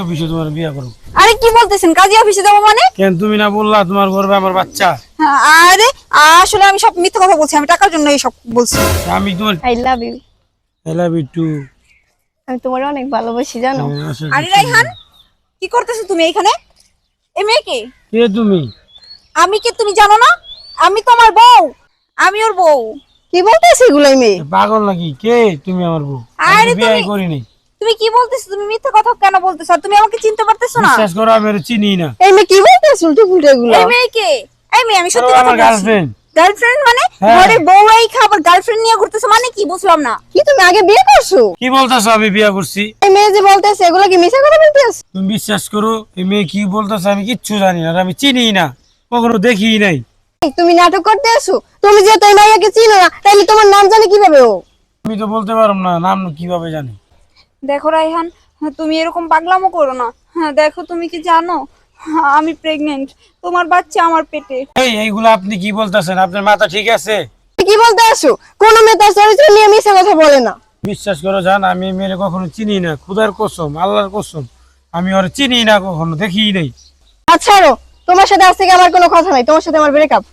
অফিসে তোমার বিয়ে করব। আরে কি বলতেছেন, কাজী অফিসে যাবো মানে? কেন তুমি না বললা তোমার গর্বে আমার বাচ্চা? আরে আসলে আমি সব মিথ্যা কথা বলছি, আমি টাকার জন্য এইসব বলছি। আমি তোমার I love you. I love you too. আমি তোমার অনেক ভালোবাসি জানো। আরে রাইহান, কি করতেছো তুমি এখানে? এই মেয়ে কে? কে তুমি? আমি কে তুমি জানো না? আমি তোমার বউ, আমি ওর বউ। কি বলতেছ এগুলাই মেয়ে? পাগল নাকি? কে তুমি আমার বউ? আরে আমি বিয়ে তুমি- করিনি। তুমি কি বলতেছো? তুমি মিথ্যা কথা কেন বলতেছো? আর তুমি আমাকে চিনতে পারতেছো না? বিশ্বাস করো আমি ওর চিনি না। এই মেয়ে কি বলতেছ উল্টো পুল্টো এগুলো? এই মেয়ে কে? এই মেয়ে আমি সত্যি ও কথা আমার বলছি। গার্লফ্রেন্ড। গার্লফ্রেন্ড মানে? হ্যাঁ। ঘরে বউ রাইখা আবার গার্লফ্রেন্ড নিয়ে ঘুরতেছো মানে কি? বুঝলাম না। কি তুমি আগে বিয়ে করছো? কি বলতাছো আমি বিয়ে করছি? এই মেয়ে যে বলতেছে এগুলো কি মিছা কথা বলতেছ? তুমি বিশ্বাস করো এই মেয়ে কি বলতাছে আমি কিচ্ছু জানি না, আর আমি চিনি না, কখনো দেখি নাই। তুমি নাটক করতে আসো? তুমি যে তোর মাইয়াকে চিনো না তাইলে তোমার নাম জানে কিভাবে ও? আমি তো বলতে পারবো না নাম কিভাবে জানি। দেখো রাইহান, তুমি এরকম পাগলামো করো না। হ্যাঁ দেখো, তুমি কি জানো আমি প্রেগনেন্ট? তোমার বাচ্চা আমার পেটে। এইগুলো আপনি কি বলতেছেন? আপনার মাথা ঠিক আছে? কি বলতে আসো? কোন মেয়ে তার চরিত্র নিয়ে মিছা কথা বলে না। বিশ্বাস করো জান, আমি এই মেয়ের কখনো চিনি না, খুদার কসম, আল্লাহর কসম, আমি ওর চিনি না, কখনো দেখি নাই। আচ্ছা তোমার সাথে আজ থেকে আমার কোনো কথা নাই, তোমার সাথে আমার ব্রেকআপ।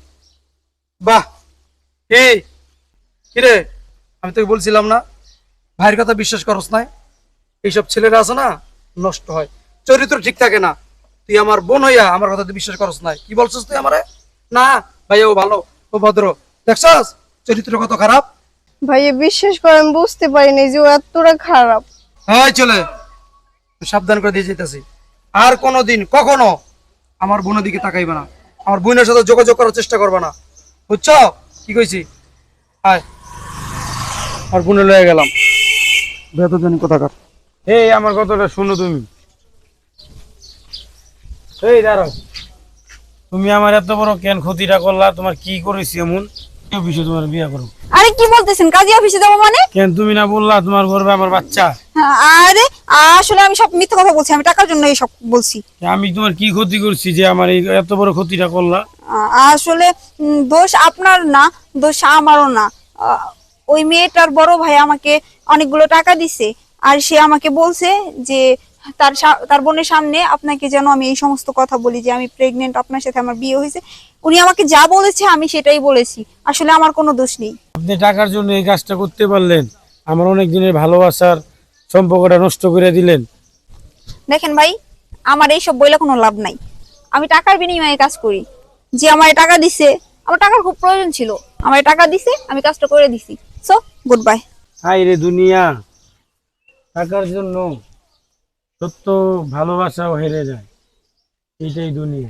বাহ, এই কিরে, আমি তোকে বলছিলাম না ভাইয়ের কথা বিশ্বাস করস নাই? এইসব ছেলেরা আছে না, নষ্ট হয়, চরিত্র ঠিক থাকে না। তুই আমার বোন হইয়া আমার কথা তুই বিশ্বাস করস নাই, কি বলছিস তুই আমারে? না ভাইয়া ও ভালো, ও ভদ্র, দেখছস চরিত্র কত খারাপ। ভাইয়া বিশ্বাস করে আমি বুঝতে পারিনি যে ও এতটা খারাপ। হ্যাঁ চলে, তুই সাবধান করে দিয়ে যেতেছি, আর কোনোদিন কখনো আমার বোনের দিকে তাকাইবে না, আমার বোনের সাথে যোগাযোগ করার চেষ্টা করবে না, বুঝছো? কি কইছি? আয়, আর বোনে লয়ে গেলাম বেতন কোথাকার। এই আমার কথাটা শুনো তুমি। এই দাঁড়াও, তুমি আমার এত বড় কেন ক্ষতিটা করলা? তোমার কি করেছি এমন? কি অফিসে তোমার বিয়ে করব। আরে কি বলতেছেন, কাজী অফিসে যাবো মানে? কেন তুমি না বললা তোমার গর্বে আমার বাচ্চা? আরে আসলে আমি সব মিথ্যা কথা বলছি, আমি টাকার জন্য এইসব বলছি। আমি তোমার কি ক্ষতি করছি যে আমার এই এত বড় ক্ষতিটা করলা? আসলে দোষ আপনার না, দোষ আমারও না। ওই মেয়েটার বড় ভাই আমাকে অনেকগুলো টাকা দিছে, আর সে আমাকে বলছে যে তার বোনের সামনে আপনাকে যেন আমি এই সমস্ত কথা বলি যে আমি প্রেগনেন্ট, আপনার সাথে আমার বিয়ে হয়েছে। উনি আমাকে যা বলেছে আমি সেটাই বলেছি, আসলে আমার কোনো দোষ নেই। আপনি টাকার জন্য এই কাজটা করতে পারলেন, আমার অনেক দিনের ভালোবাসার সম্পর্কটা নষ্ট করে দিলেন। দেখেন ভাই, আমার এইসব বইলে কোনো লাভ নাই। আমি টাকার বিনিময়ে কাজ করি। যে আমার টাকা দিছে, আমার টাকার খুব প্রয়োজন ছিল, আমার টাকা দিছে, আমি কাজটা করে দিছি। So good bye. হাই রে দুনিয়া, টাকার জন্য সত্য ভালোবাসাও হেরে যায়, এইটাই দুনিয়া।